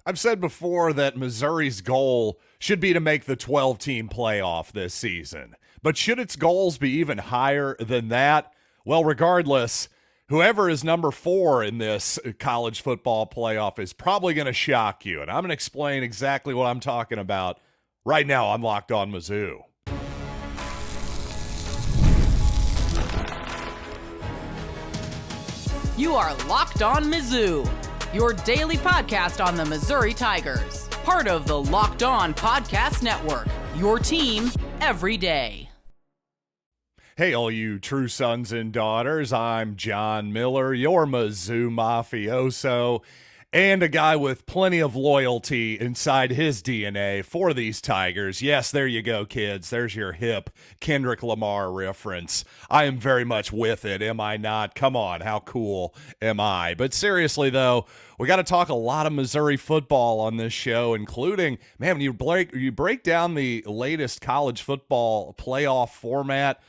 I've said before that Missouri's goal should be to make the 12-team playoff this season. But should its goals be even higher than that? Well, regardless, whoever is number 4 in this college football playoff is probably going to shock you. And I'm going to explain exactly what I'm talking about right now on Locked On Mizzou. You are Locked On Mizzou, your daily podcast on the Missouri Tigers. Part of the Locked On Podcast Network, your team every day. Hey, all you true sons and daughters, I'm John Miller, your Mizzou mafioso, and a guy with plenty of loyalty inside his DNA for these Tigers. Yes, there you go, kids. There's your hip Kendrick Lamar reference. I am very much with it, am I not? Come on, how cool am I? But seriously, though, we got to talk a lot of Missouri football on this show, including, man, when you break down the latest college football playoff format,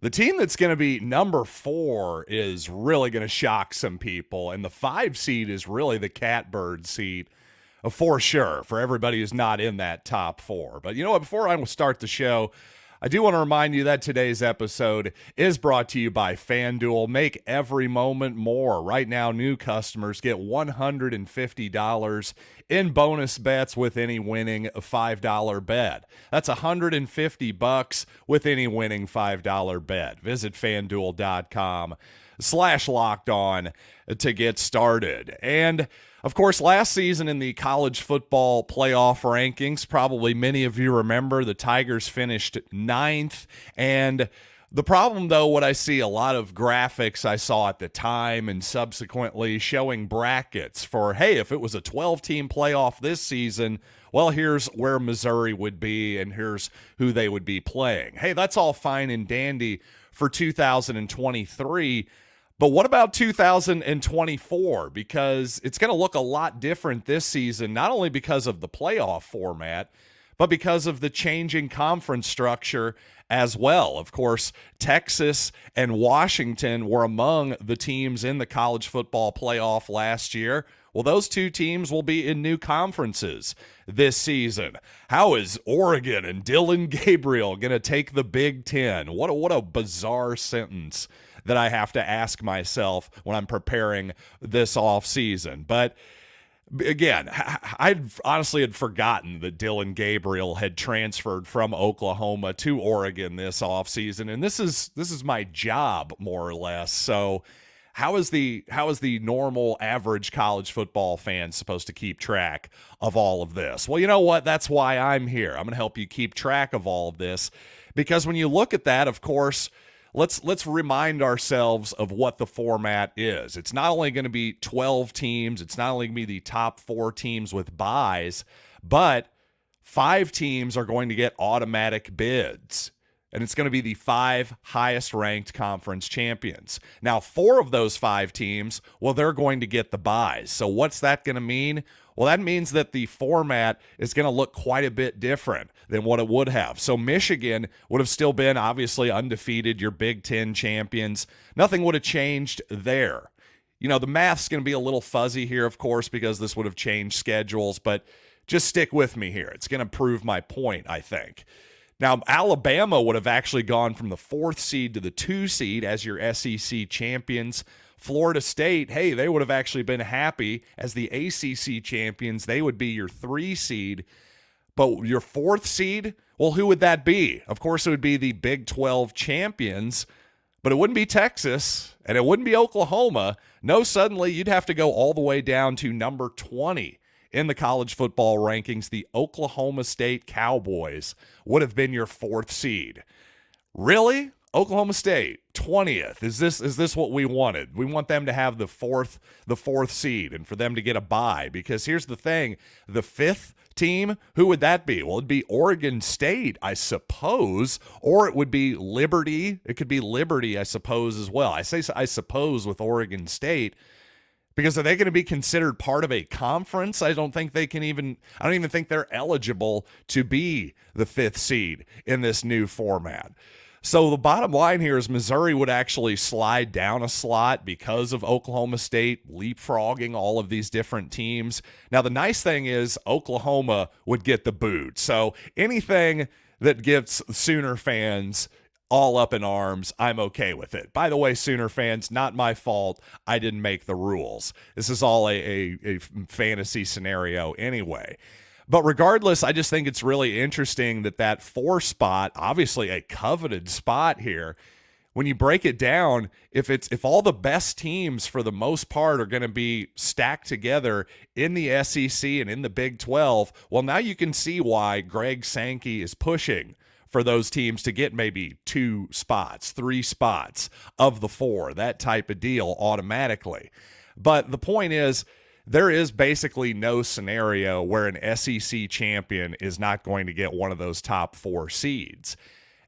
the team that's going to be number 4 is really going to shock some people, and the 5 seed is really the catbird seat for sure, for everybody who's not in that top 4. But you know what, before I start the show, I do want to remind you that today's episode is brought to you by FanDuel. Make every moment more. Right now, new customers get $150 in bonus bets with any winning $5 bet. That's $150 with any winning $5 bet. Visit FanDuel.com/LockedOn to get started. And of course, last season in the college football playoff rankings, probably many of you remember the Tigers finished 9th. And the problem, though, what I see a lot of graphics I saw at the time and subsequently showing brackets for, hey, if it was a 12-team playoff this season, well, here's where Missouri would be and here's who they would be playing. Hey, that's all fine and dandy for 2023. But what about 2024? Because it's going to look a lot different this season, not only because of the playoff format, but because of the changing conference structure as well. Of course, Texas and Washington were among the teams in the college football playoff last year. Well, those two teams will be in new conferences this season. How is Oregon and Dillon Gabriel going to take the Big Ten? What a bizarre sentence that I have to ask myself when I'm preparing this offseason. But again, I honestly had forgotten that Dillon Gabriel had transferred from Oklahoma to Oregon this offseason, and this is my job, more or less. So how is the normal average college football fan supposed to keep track of all of this? Well, you know what? That's why I'm here. I'm going to help you keep track of all of this, because when you look at that, of course, Let's remind ourselves of what the format is. It's not only going to be 12 teams, it's not only going to be the top 4 teams with byes, but 5 teams are going to get automatic bids. And it's going to be the 5 highest ranked conference champions. Now, 4 of those 5 teams, well, they're going to get the byes. So what's that going to mean? Well, that means that the format is going to look quite a bit different than what it would have. So Michigan would have still been obviously undefeated, your Big Ten champions. Nothing would have changed there. You know, the math's going to be a little fuzzy here, of course, because this would have changed schedules, but just stick with me here. It's going to prove my point, I think. Now, Alabama would have actually gone from the 4th seed to the 2 seed as your SEC champions. Florida State, hey, they would have actually been happy as the ACC champions. They would be your 3 seed. But your 4th seed, well, who would that be? Of course, it would be the Big 12 champions, but it wouldn't be Texas, and it wouldn't be Oklahoma. No, suddenly you'd have to go all the way down to number 20 in the college football rankings. The Oklahoma State Cowboys would have been your 4th seed. Really? Oklahoma State, 20th. Is this what we wanted? We want them to have the fourth seed and for them to get a bye, because here's the thing, the 5th team, who would that be? Well, it'd be Oregon State, I suppose, or it would be Liberty. It could be Liberty, I suppose, as well. I say I suppose with Oregon State, because are they going to be considered part of a conference? I don't even think they're eligible to be the 5th seed in this new format. So the bottom line here is Missouri would actually slide down a slot because of Oklahoma State leapfrogging all of these different teams. Now, the nice thing is Oklahoma would get the boot. So anything that gets Sooner fans all up in arms, I'm okay with it. By the way, Sooner fans, not my fault. I didn't make the rules. This is all a fantasy scenario anyway. But regardless, I just think it's really interesting that 4 spot, obviously a coveted spot here, when you break it down, if all the best teams for the most part are going to be stacked together in the SEC and in the Big 12, well, now you can see why Greg Sankey is pushing for those teams to get maybe 2 spots, 3 spots of the 4, that type of deal automatically. But the point is, there is basically no scenario where an SEC champion is not going to get one of those top 4 seeds.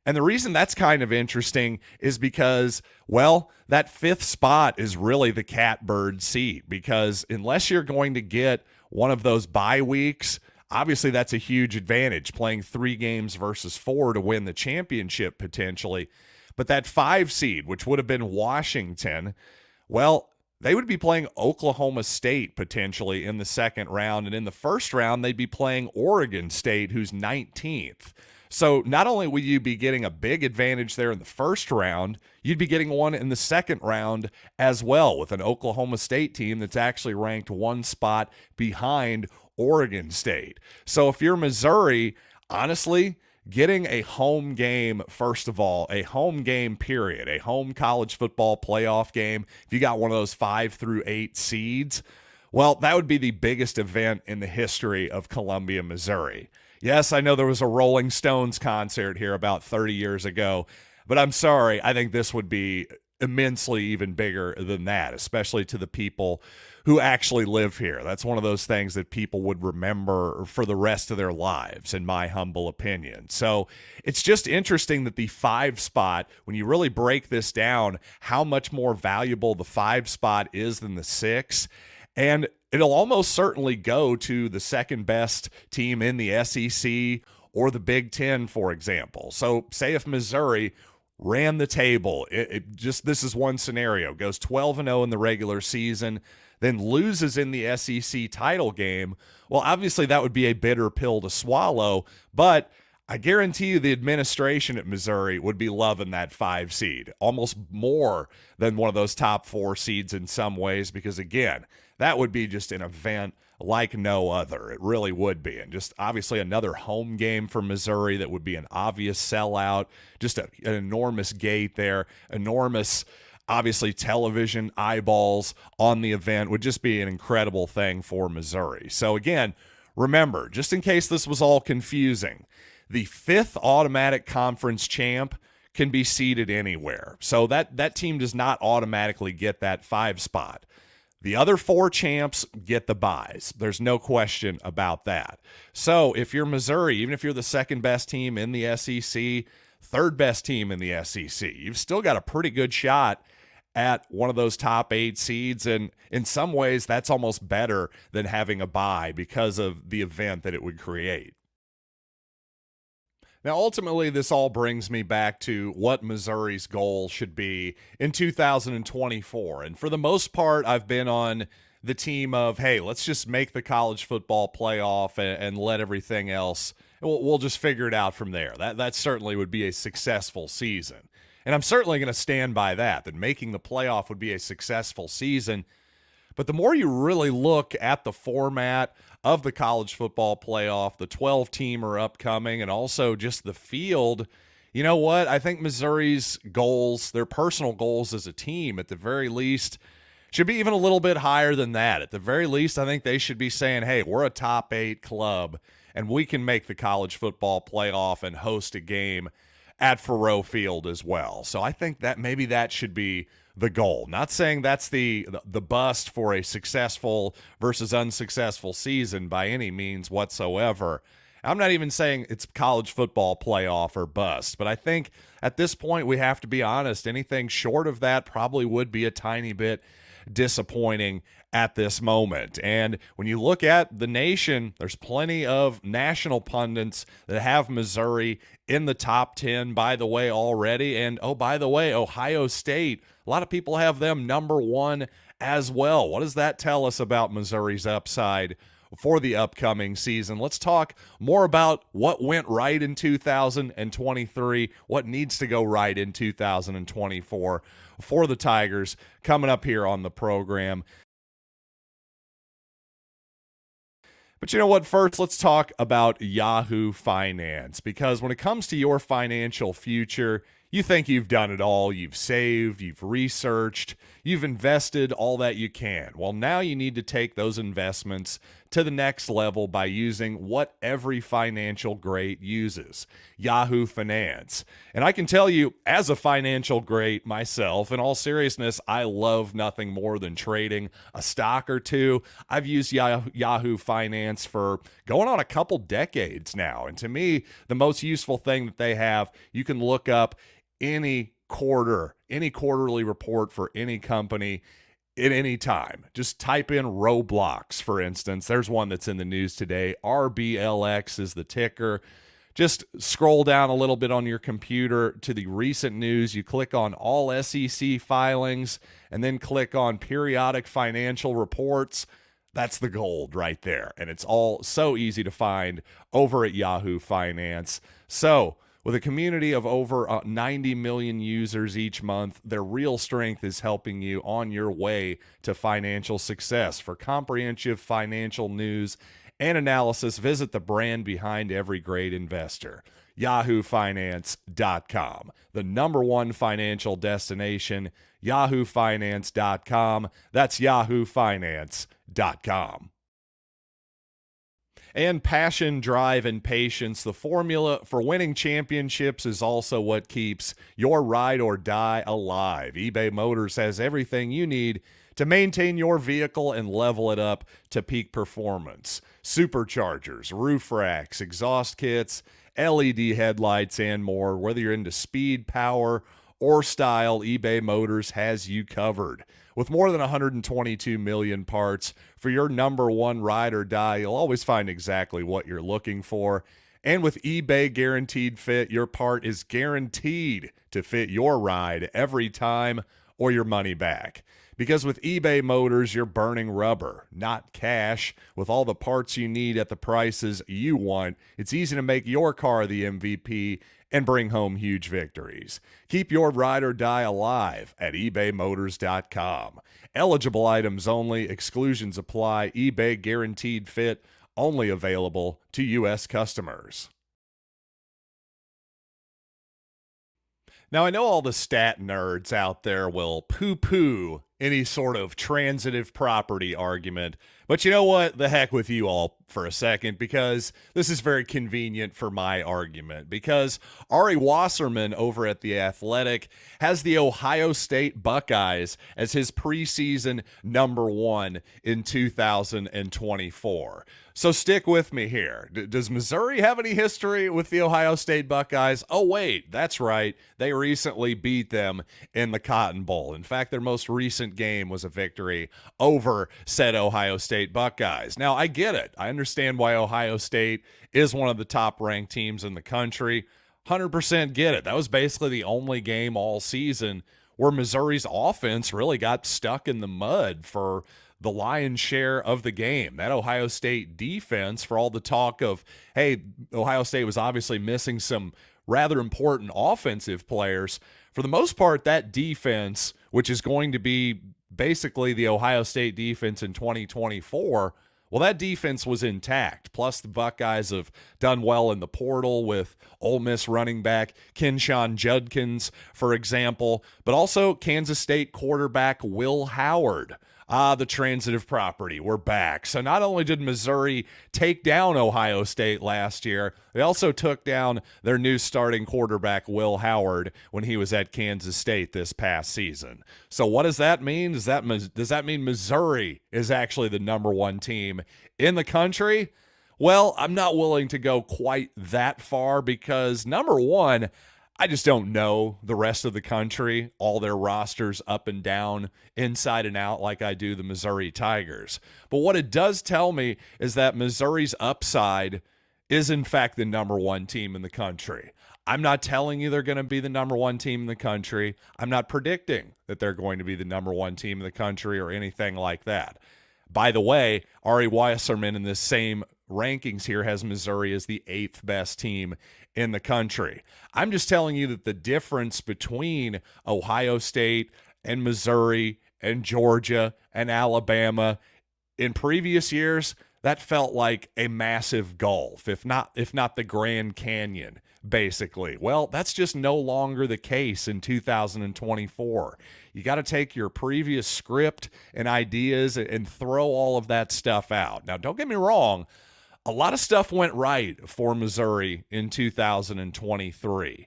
And the reason that's kind of interesting is because, well, that 5th spot is really the catbird seat, because unless you're going to get one of those bye weeks, obviously that's a huge advantage, playing 3 games versus 4 to win the championship potentially. But that 5 seed, which would have been Washington, well, they would be playing Oklahoma State potentially in the second round. And in the first round, they'd be playing Oregon State, who's 19th. So not only will you be getting a big advantage there in the first round, you'd be getting one in the second round as well, with an Oklahoma State team that's actually ranked 1 spot behind Oregon State. So if you're Missouri, honestly, getting a home game, first of all, a home game period, a home college football playoff game, if you got one of those 5 through 8 seeds, well, that would be the biggest event in the history of Columbia, Missouri. Yes, I know there was a Rolling Stones concert here about 30 years ago, but I'm sorry, I think this would be immensely even bigger than that, especially to the people who actually live here. That's one of those things that people would remember for the rest of their lives, in my humble opinion. So it's just interesting that the 5 spot, when you really break this down, how much more valuable the 5 spot is than the 6. And it'll almost certainly go to the second best team in the SEC or the Big Ten, for example. So say if Missouri ran the table, this is one scenario, goes 12-0 in the regular season, then loses in the SEC title game, well, obviously that would be a bitter pill to swallow, but I guarantee you the administration at Missouri would be loving that 5 seed, almost more than one of those top 4 seeds in some ways, because again, that would be just an event like no other. It really would be. And just obviously another home game for Missouri that would be an obvious sellout, just an enormous gate there, enormous, obviously, television eyeballs on the event would just be an incredible thing for Missouri. So again, remember, just in case this was all confusing, the 5th automatic conference champ can be seeded anywhere. So that team does not automatically get that 5 spot. The other 4 champs get the buys. There's no question about that. So if you're Missouri, even if you're the second best team in the SEC, third best team in the SEC, you've still got a pretty good shot at one of those top 8 seeds. And in some ways, that's almost better than having a bye because of the event that it would create. Now, ultimately, this all brings me back to what Missouri's goal should be in 2024. And for the most part, I've been on the team of, hey, let's just make the college football playoff and let everything else, we'll just figure it out from there. That certainly would be a successful season. And I'm certainly going to stand by that making the playoff would be a successful season. But the more you really look at the format of the college football playoff, the 12-teamer upcoming, and also just the field, you know what? I think Missouri's goals, their personal goals as a team, at the very least, should be even a little bit higher than that. At the very least, I think they should be saying, hey, we're a top 8 club, and we can make the college football playoff and host a game at Faurot Field as well. So I think that maybe that should be the goal. Not saying that's the bust for a successful versus unsuccessful season by any means whatsoever. I'm not even saying it's college football playoff or bust, but I think at this point we have to be honest. Anything short of that probably would be a tiny bit disappointing at this moment. And when you look at the nation, there's plenty of national pundits that have Missouri in the top 10, by the way, already. And, oh, by the way, Ohio State, a lot of people have them number one as well. What does that tell us about Missouri's upside for the upcoming season? Let's talk more about what went right in 2023, what needs to go right in 2024 for the Tigers, coming up here on the program. But you know what? First, let's talk about Yahoo Finance, because when it comes to your financial future, you think you've done it all. You've saved, you've researched, you've invested all that you can. Well, now you need to take those investments to the next level by using what every financial great uses, Yahoo Finance. And I can tell you, as a financial great myself, in all seriousness, I love nothing more than trading a stock or two. I've used Yahoo Finance for going on a couple decades now. And to me, the most useful thing that they have, you can look up any quarterly report for any company at any time. Just type in Roblox, for instance. There's one that's in the news today. RBLX is the ticker. Just scroll down a little bit on your computer to the recent news. You click on all SEC filings and then click on periodic financial reports. That's the gold right there. And it's all so easy to find over at Yahoo Finance. So, with a community of over 90 million users each month, their real strength is helping you on your way to financial success. For comprehensive financial news and analysis, visit the brand behind every great investor, yahoofinance.com. The number one financial destination, yahoofinance.com. That's yahoofinance.com. And passion, drive, and patience, the formula for winning championships, is also what keeps your ride or die alive. eBay Motors has everything you need to maintain your vehicle and level it up to peak performance. Superchargers, roof racks, exhaust kits, LED headlights, and more. Whether you're into speed, power, or style, eBay Motors has you covered. With more than 122 million parts for your number one ride or die, you'll always find exactly what you're looking for. And with eBay Guaranteed Fit, your part is guaranteed to fit your ride every time or your money back. Because with eBay Motors, you're burning rubber, not cash. With all the parts you need at the prices you want, it's easy to make your car the MVP and bring home huge victories. Keep your ride or die alive at ebaymotors.com. Eligible items only. Exclusions apply. eBay Guaranteed Fit only available to U.S. customers. Now, I know all the stat nerds out there will poo-poo any sort of transitive property argument, but you know what? The heck with you all for a second, because this is very convenient for my argument. Because Ari Wasserman over at The Athletic has the Ohio State Buckeyes as his preseason number one in 2024. So stick with me here. Does Missouri have any history with the Ohio State Buckeyes? Oh, wait, that's right. They recently beat them in the Cotton Bowl. In fact, their most recent game was a victory over said Ohio State Buckeyes. Now, I get it. I understand why Ohio State is one of the top-ranked teams in the country. 100% get it. That was basically the only game all season where Missouri's offense really got stuck in the mud for the lion's share of the game. That Ohio State defense, for all the talk of, hey, Ohio State was obviously missing some rather important offensive players, for the most part, that defense, which is going to be basically the Ohio State defense in 2024, well, that defense was intact. Plus, the Buckeyes have done well in the portal with Ole Miss running back Kenshawn Judkins, for example, but also Kansas State quarterback Will Howard. The transitive property, we're back. So not only did Missouri take down Ohio State last year, they also took down their new starting quarterback, Will Howard, when he was at Kansas State this past season. So what does that mean? Does that mean Missouri is actually the number one team in the country? Well, I'm not willing to go quite that far because, number one, I just don't know the rest of the country, all their rosters up and down, inside and out like I do the Missouri Tigers. But what it does tell me is that Missouri's upside is in fact the number one team in the country. I'm not telling you they're going to be the number one team in the country. I'm not predicting that they're going to be the number one team in the country or anything like that. By the way, Ari Weisserman in this same rankings here has Missouri as the 8th best team in the country. I'm just telling you that the difference between Ohio State and Missouri and Georgia and Alabama in previous years, that felt like a massive gulf, if not the Grand Canyon, basically. Well, that's just no longer the case in 2024. You got to take your previous script and ideas and throw all of that stuff out. Now, don't get me wrong. A lot of stuff went right for Missouri in 2023.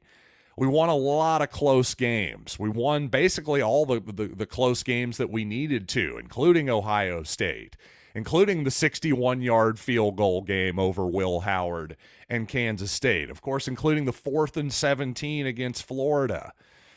We won a lot of close games. We won basically all the close games that we needed to, including Ohio State, including the 61-yard field goal game over Will Howard and Kansas State. Of course, including the 4th and 17 against Florida,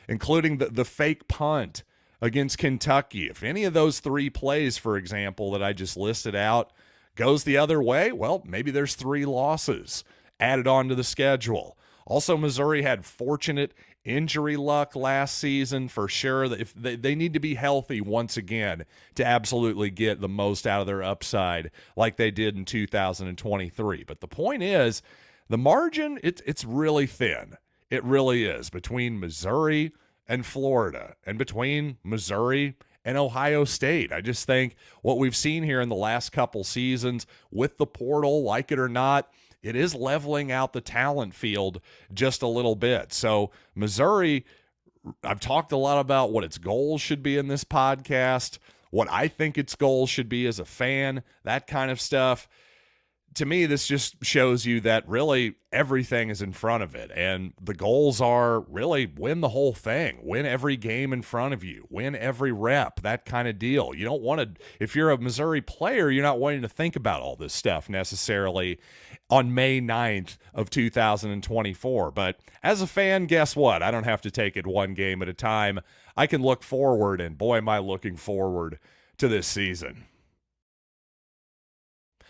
including the fake punt against Kentucky. If any of those 3 plays, for example, that I just listed out goes the other way, well, maybe there's 3 losses added on to the schedule. Also, Missouri had fortunate injury luck last season for sure. If they need to be healthy once again to absolutely get the most out of their upside like they did in 2023. But the point is, the margin, it's really thin. It really is between Missouri and Florida and between Missouri and Ohio State. I just think what we've seen here in the last couple seasons with the portal, like it or not, it is leveling out the talent field just a little bit. So Missouri, I've talked a lot about what its goals should be in this podcast, what I think its goals should be as a fan, that kind of stuff. To me, this just shows you that really everything is in front of it. And the goals are really win the whole thing, win every game in front of you, win every rep, that kind of deal. You don't want to, if you're a Missouri player, you're not wanting to think about all this stuff necessarily on May 9th of 2024. But as a fan, guess what? I don't have to take it one game at a time. I can look forward, and boy, am I looking forward to this season.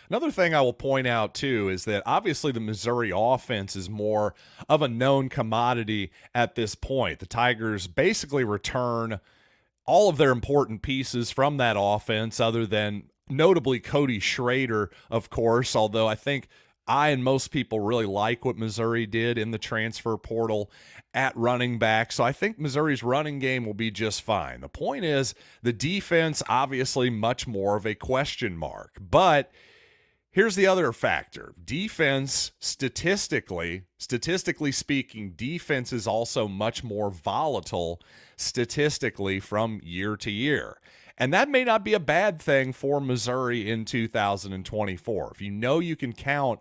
Another thing I will point out, too, is that obviously the Missouri offense is more of a known commodity at this point. The Tigers basically return all of their important pieces from that offense, other than notably Cody Schrader, of course, although I think I and most people really like what Missouri did in the transfer portal at running back. So I think Missouri's running game will be just fine. The point is the defense, obviously much more of a question mark. But here's the other factor. Defense, statistically speaking, defense is also much more volatile statistically from year to year. And that may not be a bad thing for Missouri in 2024. If you know you can count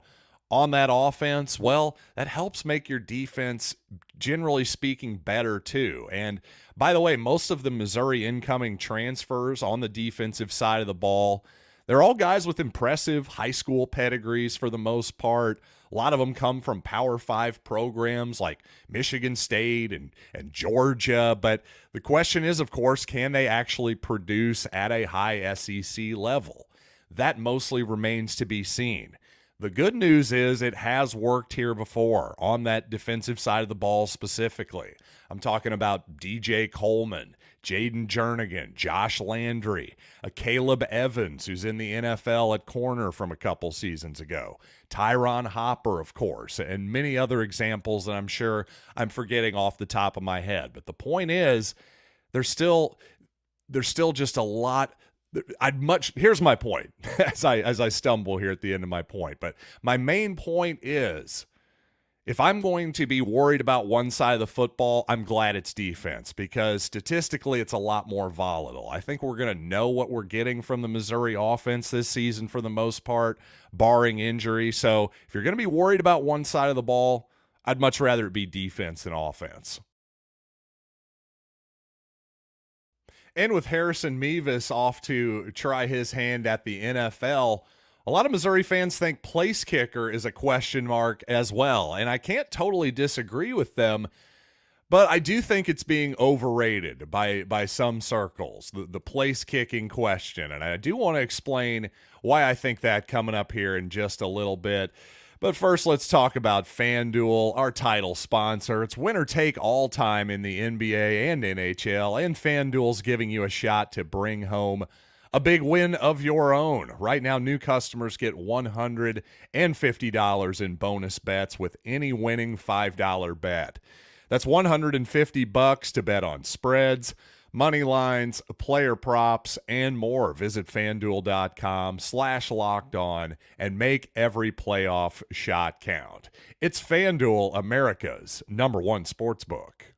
on that offense, well, that helps make your defense, generally speaking, better too. And by the way, most of the Missouri incoming transfers on the defensive side of the ball, they're all guys with impressive high school pedigrees for the most part. A lot of them come from Power 5 programs like Michigan State and Georgia. But the question is, of course, can they actually produce at a high SEC level? That mostly remains to be seen. The good news is it has worked here before on that defensive side of the ball specifically. I'm talking about DJ Coleman, Jaden Jernigan, Josh Landry, Caleb Evans, who's in the NFL at corner from a couple seasons ago, Tyron Hopper, of course, and many other examples that I'm sure I'm forgetting off the top of my head. But the point is, there's still just a lot. Here's my point as I stumble here at the end of my point. But my main point is, if I'm going to be worried about one side of the football, I'm glad it's defense, because statistically it's a lot more volatile. I think we're going to know what we're getting from the Missouri offense this season for the most part, barring injury. So if you're going to be worried about one side of the ball, I'd much rather it be defense than offense. And with Harrison Mevis off to try his hand at the NFL, a lot of Missouri fans think place kicker is a question mark as well. And I can't totally disagree with them, But I do think it's being overrated by some circles, the place kicking question. And I do want to explain why I think that coming up here in just a little bit. But first, let's talk about FanDuel, our title sponsor. It's winner take all time in the NBA and NHL, and FanDuel's giving you a shot to bring home a big win of your own. Right now, new customers get $150 in bonus bets with any winning $5 bet. That's $150 to bet on spreads, money lines, player props, and more. Visit FanDuel.com/lockedon and make every playoff shot count. It's FanDuel, America's #1 sportsbook.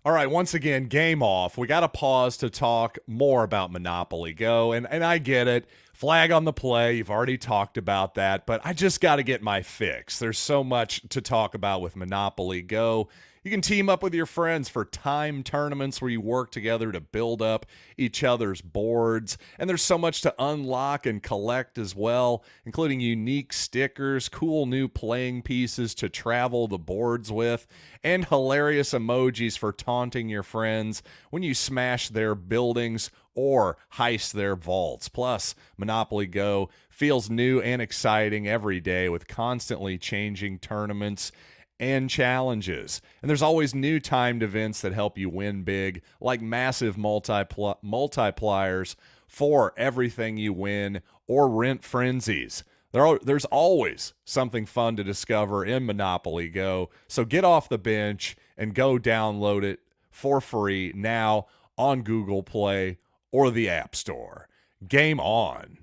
All right, once again, game off. We got to pause to talk more about Monopoly Go, and I get it. Flag on the play, you've already talked about that, but I just got to get my fix. There's so much to talk about with Monopoly Go. You can team up with your friends for time tournaments where you work together to build up each other's boards. And there's so much to unlock and collect as well, including unique stickers, cool new playing pieces to travel the boards with, and hilarious emojis for taunting your friends when you smash their buildings or heist their vaults. Plus, Monopoly Go feels new and exciting every day with constantly changing tournaments and challenges. And there's always new timed events that help you win big, like massive multipliers for everything you win or rent frenzies. There's always something fun to discover in Monopoly Go. So get off the bench and go download it for free now on Google Play or the App Store. Game on.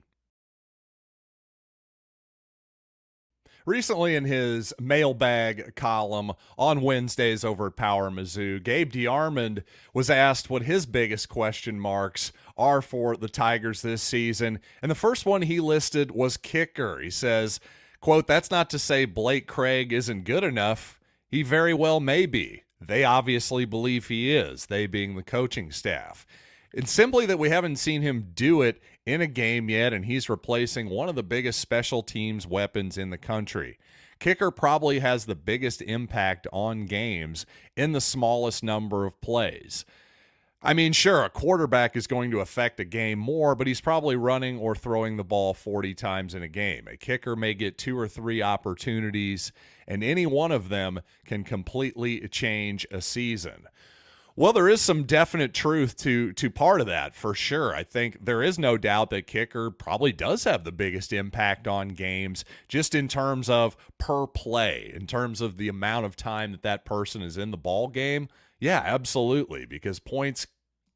Recently, in his Mailbag column on Wednesdays over at Power Mizzou, Gabe DeArmond was asked what his biggest question marks are for the Tigers this season. And the first one he listed was kicker. He says, quote, "That's not to say Blake Craig isn't good enough. He very well may be. They obviously believe he is, they being the coaching staff. It's simply that we haven't seen him do it in a game yet, and he's replacing one of the biggest special teams weapons in the country. Kicker probably has the biggest impact on games in the smallest number of plays. I mean, sure, a quarterback is going to affect a game more, but he's probably running or throwing the ball 40 times in a game. A kicker may get 2 or 3 opportunities, and any one of them can completely change a season." Well, there is some definite truth to part of that, for sure. I think there is no doubt that kicker probably does have the biggest impact on games, just in terms of per play, in terms of the amount of time that person is in the ball game. Yeah, absolutely, because points,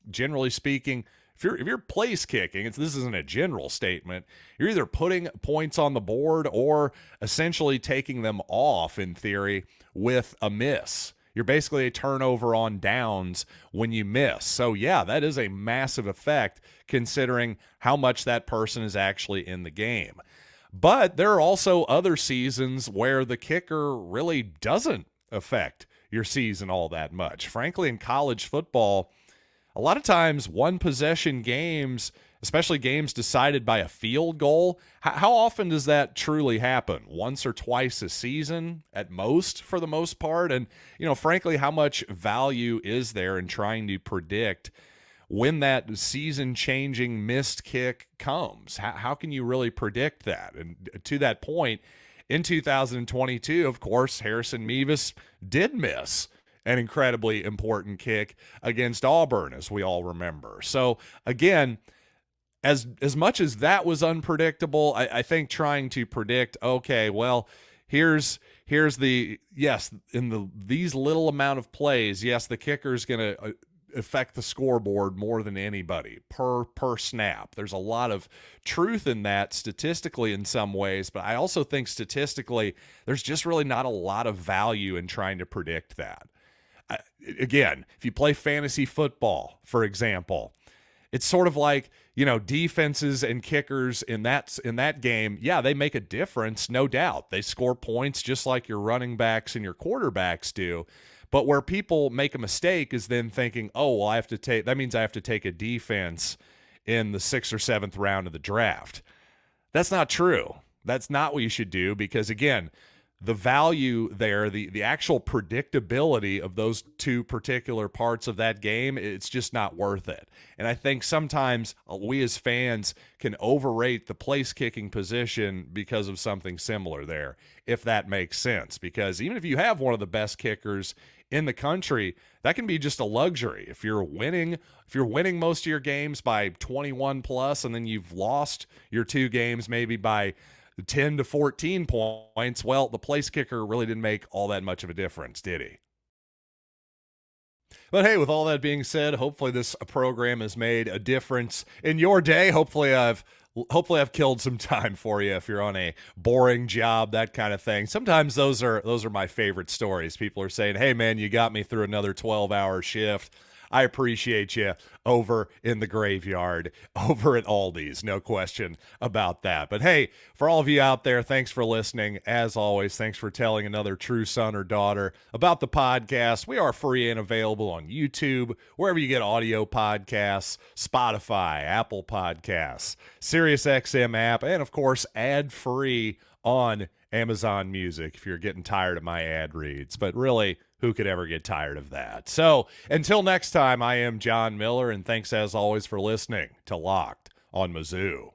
generally speaking, if you're place kicking, this isn't a general statement, you're either putting points on the board or essentially taking them off, in theory, with a miss. You're basically a turnover on downs when you miss. So, yeah, that is a massive effect considering how much that person is actually in the game. But there are also other seasons where the kicker really doesn't affect your season all that much. Frankly, in college football, a lot of times one-possession games, especially games decided by a field goal, how often does that truly happen? Once or twice a season at most, for the most part? And, frankly, how much value is there in trying to predict when that season-changing missed kick comes? How can you really predict that? And to that point, in 2022, of course, Harrison Mevis did miss an incredibly important kick against Auburn, as we all remember. So, again, as much as that was unpredictable, I think trying to predict, okay, well, here's the, yes, in these little amount of plays, yes, the kicker is going to affect the scoreboard more than anybody per snap. There's a lot of truth in that statistically in some ways, but I also think statistically there's just really not a lot of value in trying to predict that. Again, if you play fantasy football, for example, it's sort of like, defenses and kickers in that game, yeah, they make a difference, no doubt. They score points just like your running backs and your quarterbacks do. But where people make a mistake is then thinking, oh, well, that means I have to take a defense in the 6th or 7th round of the draft. That's not true. That's not what you should do because, again, the value there, the actual predictability of those two particular parts of that game, it's just not worth it. And I think sometimes we as fans can overrate the place kicking position because of something similar there, if that makes sense. Because even if you have one of the best kickers in the country, that can be just a luxury. If you're winning most of your games by 21 plus, and then you've lost your two games maybe by 10 to 14 points, well, the place kicker really didn't make all that much of a difference, did he? But hey, with all that being said, hopefully this program has made a difference in your day. Hopefully I've killed some time for you if you're on a boring job, that kind of thing. Sometimes those are my favorite stories. People are saying, "Hey man, you got me through another 12-hour shift." I appreciate you over in the graveyard, over at Aldi's, no question about that. But hey, for all of you out there, thanks for listening. As always, thanks for telling another true son or daughter about the podcast. We are free and available on YouTube, wherever you get audio podcasts, Spotify, Apple Podcasts, SiriusXM app, and of course, ad-free on Amazon Music if you're getting tired of my ad reads. But really, who could ever get tired of that? So until next time, I am John Miller, and thanks as always for listening to Locked on Mizzou.